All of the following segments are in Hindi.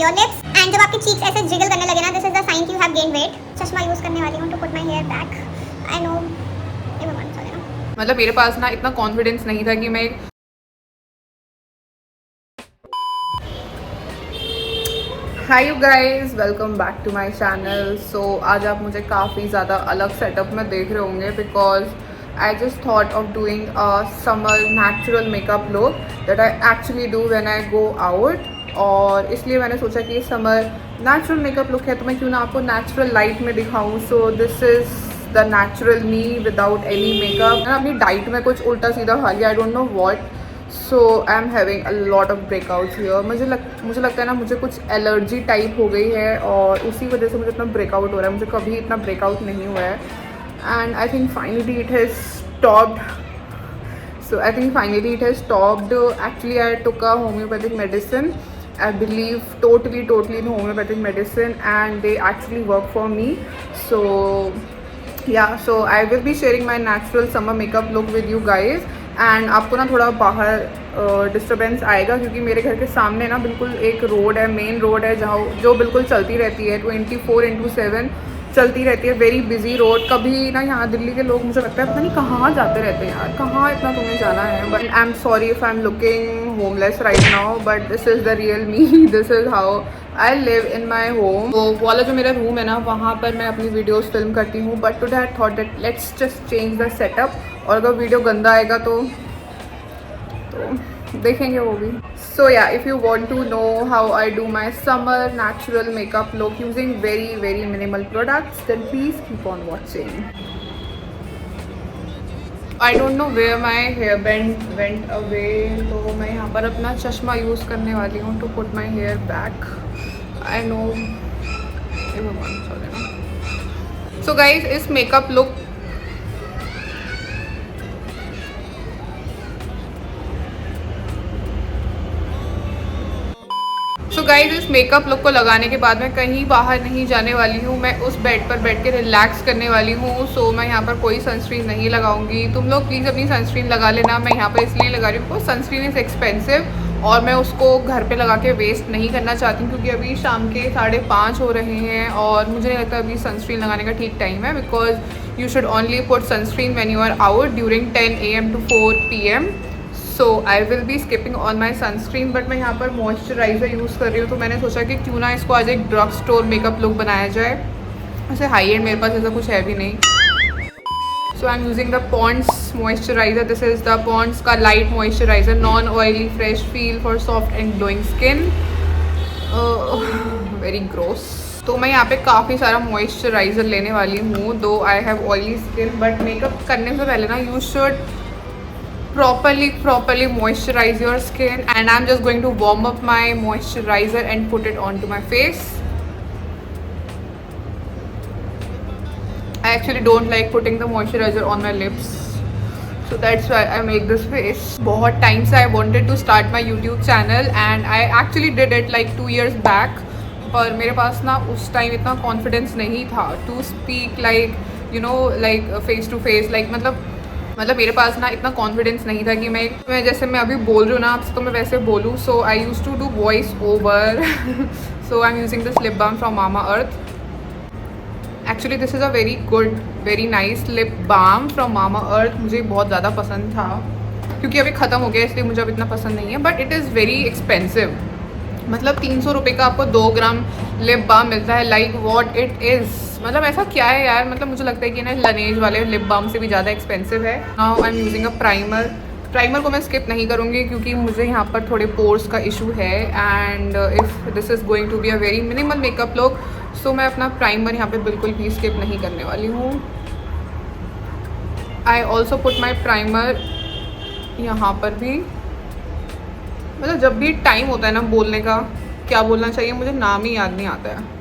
योर लिप्स, एंड जब आपके चीक्स ऐसे जिगल करने लगे ना, दिस इज द साइन कि यू हैव गेन वेट। चश्मा यूज करने वाली हूँ to put my hair back. I know ये मैं सॉरी ना, मतलब मेरे पास ना इतना कॉन्फिडेंस नहीं था कि मैं hi you guys, welcome back to my channel. So आज आप मुझे काफ़ी ज़्यादा अलग सेटअप में देख रहे होंगे because I just thought of doing a summer natural makeup look that I actually do when I go out. और इसलिए मैंने सोचा कि समर नेचुरल मेकअप लुक है तो मैं क्यों ना आपको नेचुरल लाइट में दिखाऊँ। सो this is the natural me without any makeup. मैंने अपनी डाइट में कुछ उल्टा सीधा खा लिया, आई don't know what. So I am having a lot of breakouts here. मुझे लगता है ना मुझे कुछ एलर्जी टाइप हो गई है और उसी वजह से मुझे इतना ब्रेकआउट हो रहा है। मुझे कभी इतना ब्रेकआउट नहीं हुआ है and I think finally it has stopped. So I think finally it has stopped. Actually I took a homeopathic medicine. I believe totally in homeopathic medicine and they actually work for me. So yeah, so I will be sharing my natural summer makeup look with you guys. And आपको ना थोड़ा बाहर डिस्टर्बेंस आएगा क्योंकि मेरे घर के सामने ना बिल्कुल एक रोड है, मेन रोड है जहाँ जो बिल्कुल चलती रहती है 24/7 चलती रहती है। Very busy road. कभी ना यहाँ दिल्ली के लोग मुझे लगता है पता नहीं कहाँ जाते रहते हैं यार, कहाँ इतना तुम्हें जाना है। But I am sorry if I am looking homeless right now, but this is the real me. This is how I live in my home. वो वाला जो मेरा रूम है ना वहाँ पर मैं अपनी वीडियोज़ फिल्म करती हूँ। But today I thought that let's just change the setup. और अगर वीडियो गंदा आएगा तो देखेंगे वो भी। So yeah if you want to know how I do my summer natural makeup look using very minimal products then please keep on watching. I don't know where my hair band went away. तो मैं यहाँ पर अपना चश्मा यूज़ करने वाली हूँ to put my hair back. I know so guys इस मेकअप लुक गाइज इस मेकअप लुक को लगाने के बाद मैं कहीं बाहर नहीं जाने वाली हूँ। मैं उस बेड पर बैठ के रिलैक्स करने वाली हूँ। सो मैं यहाँ पर कोई सनस्क्रीन नहीं लगाऊंगी। तुम लोग प्लीज़ अपनी सनस्क्रीन लगा लेना। मैं यहाँ पर इसलिए लगा रही हूँ बिकॉज सनस्क्रीन इज़ एक्सपेंसिव और मैं उसको घर पे लगा के वेस्ट नहीं करना चाहती हूँ क्योंकि अभी शाम के 5:30 हो रहे हैं और मुझे नहीं लगता अभी सनस्क्रीन लगाने का ठीक टाइम है because you should only put sunscreen when you are out during 10 AM to 4 PM। So I will be skipping on my sunscreen. But मैं यहाँ पर मॉइस्चराइज़र यूज़ कर रही हूँ तो मैंने सोचा कि क्यों ना इसको आज एक ड्रग स्टोर मेकअप लुक बनाया जाए। वैसे हाई एंड मेरे पास ऐसा कुछ है भी नहीं। So I am using the Pond's moisturiser. This is the Pond's का light moisturiser, non oily fresh feel for soft and glowing skin. Very gross. तो मैं यहाँ पे काफ़ी सारा मॉइस्चराइज़र लेने वाली हूँ। दो I have oily skin but makeup करने से पहले ना you should properly moisturize your skin and I'm just going to warm up my moisturizer and put it onto my face. I actually don't like putting the moisturizer on my lips, so that's why I make this face. बहुत टाइम से I wanted to start my YouTube channel and I actually did it like 2 years back, पर मेरे पास ना उस टाइम इतना confidence नहीं था to speak like you know like face to face like मतलब मेरे पास ना इतना कॉन्फिडेंस नहीं था कि मैं जैसे मैं अभी बोल रही हूँ ना आपसे तो मैं वैसे बोलूँ। So I use to do voice over. So I am using this lip balm from Mamaearth. Actually this is a very nice lip balm from Mamaearth. मुझे बहुत ज़्यादा पसंद था क्योंकि अभी ख़त्म हो गया इसलिए मुझे अब इतना पसंद नहीं है। But it is very expensive. मतलब 300 रुपये का आपको 2 ग्राम लिप बाम मिलता है। लाइक वॉट इट इज़, मतलब ऐसा क्या है यार। मतलब मुझे लगता है कि ना लनेज वाले लिप बाम से भी ज़्यादा एक्सपेंसिव है। Now I am using a primer को मैं स्किप नहीं करूँगी क्योंकि मुझे यहाँ पर थोड़े पोर्स का इशू है and if this is going to be a very minimal makeup look so मैं अपना प्राइमर यहाँ पे बिल्कुल भी स्किप नहीं करने वाली हूँ। I also put my primer यहाँ पर भी। मतलब जब भी टाइम होता है ना बोलने का, क्या बोलना चाहिए मुझे नाम ही याद नहीं आता है।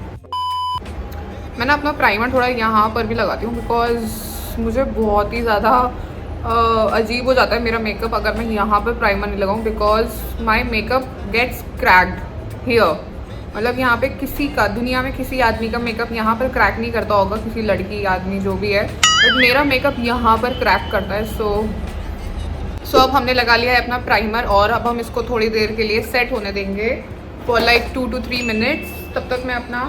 मैं ना अपना प्राइमर थोड़ा यहाँ पर भी लगाती हूँ बिकॉज मुझे बहुत ही ज़्यादा अजीब हो जाता है मेरा मेकअप अगर मैं यहाँ पर प्राइमर नहीं लगाऊँ because my makeup gets cracked here. मतलब यहाँ पे किसी का दुनिया में किसी आदमी का मेकअप यहाँ पर क्रैक नहीं करता होगा, किसी लड़की आदमी जो भी है, बट मेरा मेकअप यहाँ पर क्रैक करता है। सो अब हमने लगा लिया है अपना प्राइमर और अब हम इसको थोड़ी देर के लिए सेट होने देंगे फॉर लाइक 2 to 3 minutes. तब तक मैं अपना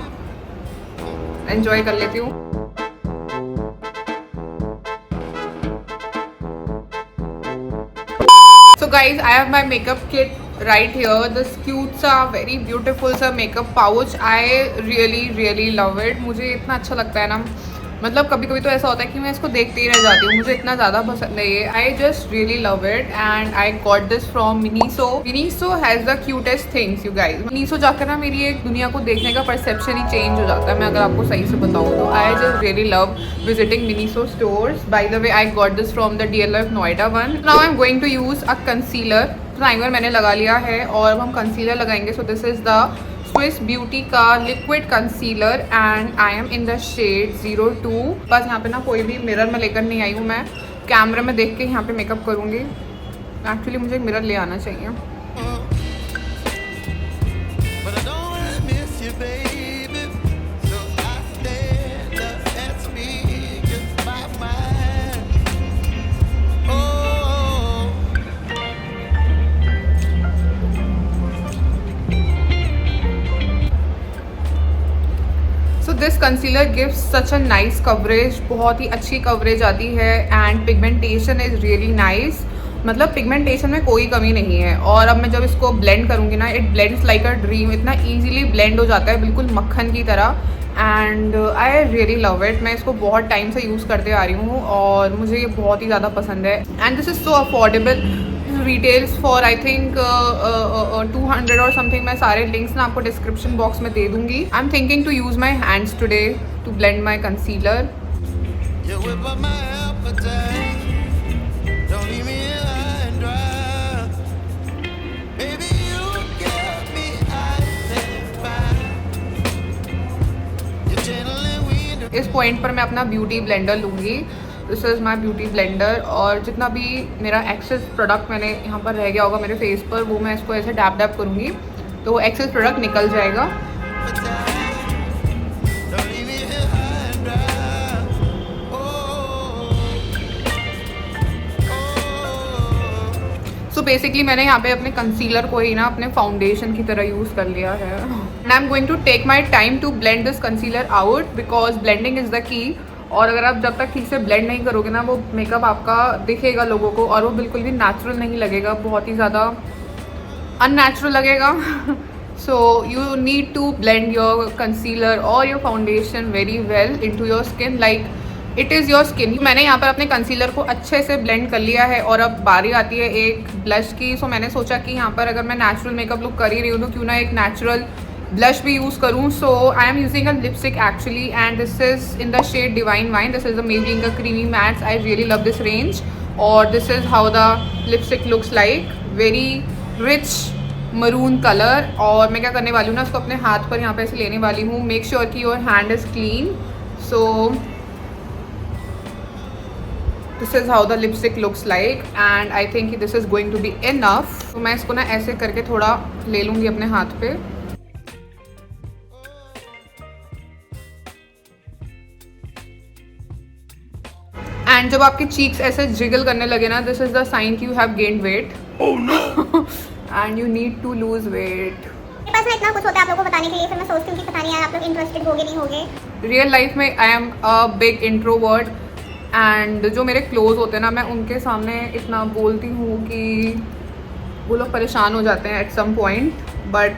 एंजॉय कर लेती हूँ. So guys, I have my makeup kit right here. This cute सा very beautiful सा makeup pouch. I really love it. मुझे इतना अच्छा लगता है ना, मतलब कभी कभी तो ऐसा होता है कि मैं इसको देखते ही रह जाती हूँ. मुझे इतना ज़्यादा पसंद है ये. आई just really love it and I got this from Miniso. Miniso has the cutest things you guys. Miniso जाकर ना मेरी एक दुनिया को देखने का परसेप्शन ही चेंज हो जाता है, मैं अगर आपको सही से बताऊँ तो. I just really love visiting Miniso stores. By the way I got this from the DLF Noida one. Now I am going to use a concealer. Primer मैंने लगा लिया है और अब हम कंसीलर लगाएंगे. So this is the Swiss Beauty का liquid concealer and I am in the shade 02. बस यहाँ पे ना कोई भी मिरर में लेकर नहीं आई हूँ. मैं कैमरे में देख के यहाँ पे मेकअप करूँगी. एक्चुअली मुझे एक मिरर ले आना चाहिए. This concealer gives such a nice coverage. बहुत ही अच्छी कवरेज आती है and pigmentation is really nice. मतलब पिगमेंटेशन में कोई कमी नहीं है. और अब मैं जब इसको ब्लेंड करूँगी ना, it blends like a dream. इतना ईजिली ब्लेंड हो जाता है बिल्कुल मक्खन की तरह and I really love it. मैं इसको बहुत टाइम से यूज़ करते आ रही हूँ और मुझे ये बहुत ही ज़्यादा पसंद है. And this is so affordable. Retails for I think 200 और समथिंग. मैं सारे लिंक्स ना आपको डिस्क्रिप्शन बॉक्स में दे दूंगी. I am thinking to use my hands today to blend my concealer. इस पॉइंट पर मैं अपना ब्यूटी ब्लेंडर लूँगी. This is my beauty blender. और जितना भी मेरा एक्सेस प्रोडक्ट मैंने यहाँ पर रह गया होगा मेरे फेस पर, वो मैं इसको ऐसे डैप डैप करूँगी तो वो एक्सेस प्रोडक्ट निकल जाएगा. सो बेसिकली मैंने यहाँ पे अपने कंसीलर को ही ना अपने फाउंडेशन की तरह यूज़ कर लिया है. And I am going to take my time to blend this concealer out because blending is the key. और अगर आप जब तक ठीक से ब्लेंड नहीं करोगे ना, वो मेकअप आपका दिखेगा लोगों को और वो बिल्कुल भी नेचुरल नहीं लगेगा, बहुत ही ज़्यादा अननेचुरल लगेगा. So you need to blend your concealer और your foundation very well into your skin like it is your skin. मैंने यहाँ पर अपने कंसीलर को अच्छे से ब्लेंड कर लिया है और अब बारी आती है एक ब्लश की. सो मैंने सोचा कि यहाँ पर अगर मैं नेचुरल मेकअप लुक कर ही रही हूँ तो क्यों ना एक नेचुरल blush भी यूज़ करूँ. So I am using a lipstick actually and this is in the shade divine wine. This is the Maybelline का creamy mattes. I really love this range और this is how the lipstick looks like. Very rich maroon colour. और मैं क्या करने वाली हूँ ना, उसको अपने हाथ पर यहाँ पे ऐसे लेने वाली हूँ. मेक श्योर कि your hand is clean. So this is how the lipstick looks like and I think this is going to be enough. तो मैं इसको ना ऐसे करके थोड़ा ले लूँगी अपने हाथ पे. एंड जब आपके चीक्स ऐसे जिगल करने लगे ना, दिस इज़ द साइन कि you have gained weight and you need to lose weight. मेरे पास ना इतना कुछ होता है आप लोगों को बताने के लिए, फिर मैं सोचती हूँ कि पता नहीं यार आप लोग इंटरेस्टेड होगे नहीं होगे. रियल लाइफ में I am a big introvert and जो मेरे क्लोज होते हैं ना, मैं उनके सामने इतना बोलती हूँ कि वो लोग परेशान हो जाते हैं एट सम पॉइंट. बट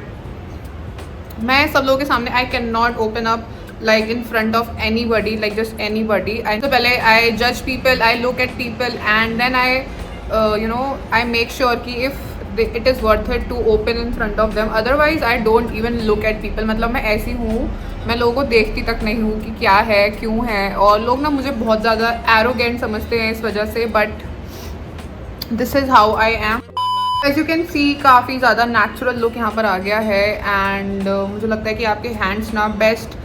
मैं सब लोगों के सामने I can not open up like in front of anybody, like just anybody. So पहले I judge people, I look at people and then I make sure कि if it is worth it to open in front of them. Otherwise I don't even look at people. मतलब मैं ऐसी हूँ, मैं लोगों को देखती तक नहीं हूँ कि क्या है क्यों है. और लोग ना मुझे बहुत ज़्यादा arrogant समझते हैं इस वजह से. But this is how I am. As you can see काफ़ी ज़्यादा natural look यहाँ पर आ गया है and मुझे लगता है कि आपके hands ना बेस्ट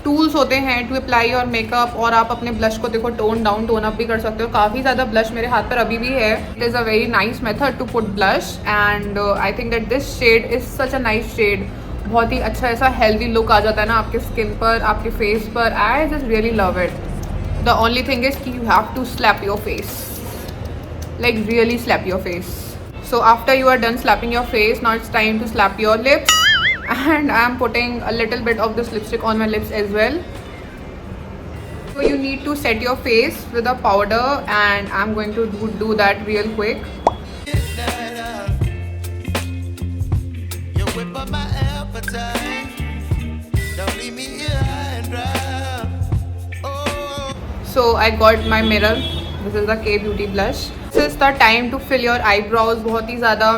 टूल्स होते हैं टू अप्लाई योर मेकअप. और आप अपने ब्लश को देखो टोन डाउन टोन अप भी कर सकते हो. काफ़ी ज़्यादा ब्लश मेरे हाथ पर अभी भी है. It is a very nice method to put blush and I think that this shade is such a nice shade. बहुत ही अच्छा ऐसा हेल्दी लुक आ जाता है ना आपके स्किन पर, आपके फेस पर. I just really love it. The only thing is कि you have to slap your face, like really slap your face. So after you are done slapping your face, now it's time to slap your lips. and I'm putting a little bit of this lipstick on my lips as well. So you need to set your face with a powder, and I'm going to do that real quick. So I got my mirror. This is the K Beauty blush. This is the time to fill your eyebrows. बहुत ही ज़्यादा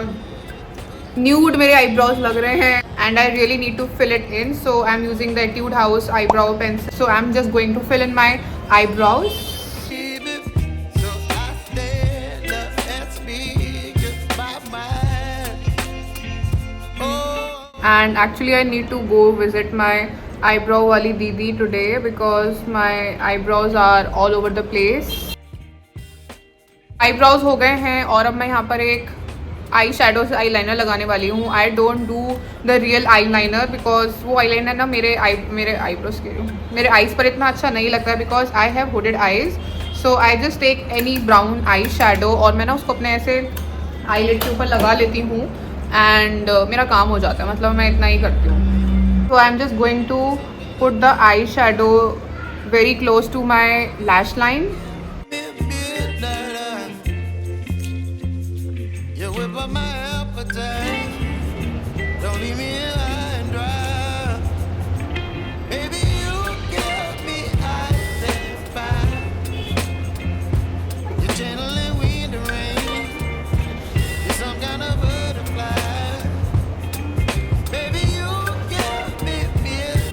nude मेरे eyebrows लग रहे हैं, and I really need to fill it in. So I'm using the Etude House eyebrow pencil. So I'm just going to fill in my eyebrows. And actually I need to go visit my eyebrow wali didi today because my eyebrows are all over the place. eyebrows हो गए हैं और अब मैं यहाँ पर एक आई शेडो से आई लाइनर लगाने वाली हूँ. I don't do the real eye liner because वो आई लाइनर ना मेरे आईब्रोज के मेरे आईज पर इतना अच्छा नहीं लगता है because I have hooded eyes. So I just take any brown eyeshadow और मैं ना उसको अपने ऐसे आई लिड के ऊपर लगा लेती हूँ एंड मेरा काम हो जाता है. मतलब मैं इतना ही करती हूँ. So I am just going to put the I shadow very close to my lash line.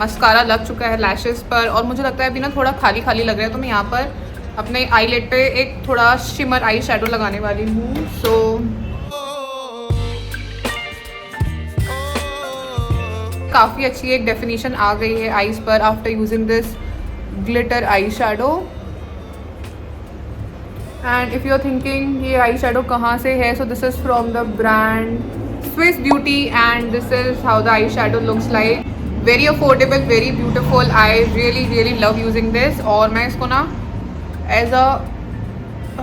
Mascara लग चुका है लैशेस पर और मुझे लगता है अभी ना थोड़ा खाली खाली लग रहा है, तो मैं यहाँ पर अपने आईलेट पे एक थोड़ा शिमर आई शेडो लगाने वाली हूँ. सो काफ़ी अच्छी एक डेफिनेशन आ गई है आईज पर after using this glitter eyeshadow. And if you are thinking ये आई शेडो कहाँ से है, so this is from the brand Swiss Beauty and this is how the eye shadow looks like. Very affordable, very beautiful. I really love using this. और मैं इसको ना एज अ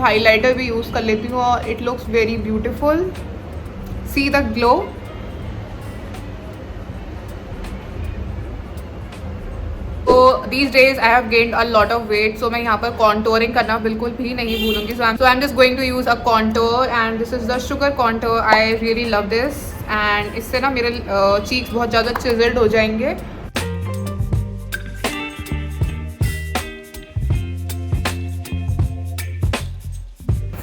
हाईलाइटर भी यूज़ कर लेती हूँ और it looks very beautiful. See the glow. तो these days I have gained a lot of weight. So मैं यहाँ पर कॉन्टोरिंग करना बिल्कुल भी नहीं भूलूंगी. So I am just going to use a contour and this is the Sugar contour. I really love this and इससे ना मेरे चीक्स बहुत ज़्यादा चिजल्ड हो जाएंगे.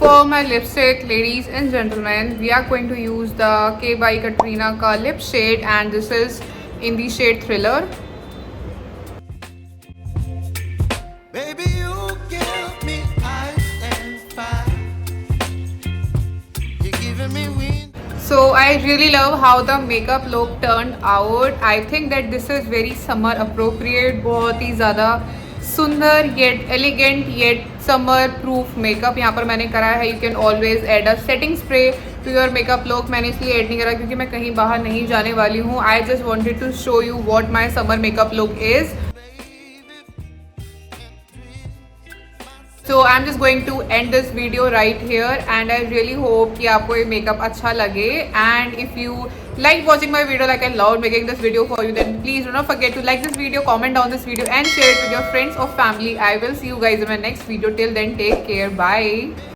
For my lipstick, ladies and gentlemen, we are going to use the K by Katrina ka lip shade and this is in the shade Thriller. Baby, you give me ice and fire. You're giving me wind. So I really love how the makeup look turned out. I think that this is very summer appropriate. बहुत ही ज़्यादा सुंदर yet elegant yet summer proof makeup यहाँ पर मैंने करा है. You can always add a setting spray to your makeup look. मैंने इसलिए ऐड नहीं करा क्योंकि मैं कहीं बाहर नहीं जाने वाली हूँ. I just wanted to show you what my summer makeup look is. So I'm just going to end this video right here and I really hope कि आपको ये makeup अच्छा लगे. And if you like watching my video like I loved making this video for you, then please do not forget to like this video, comment on this video and share it with your friends or family. I will see you guys in my next video. Till then, take care. Bye.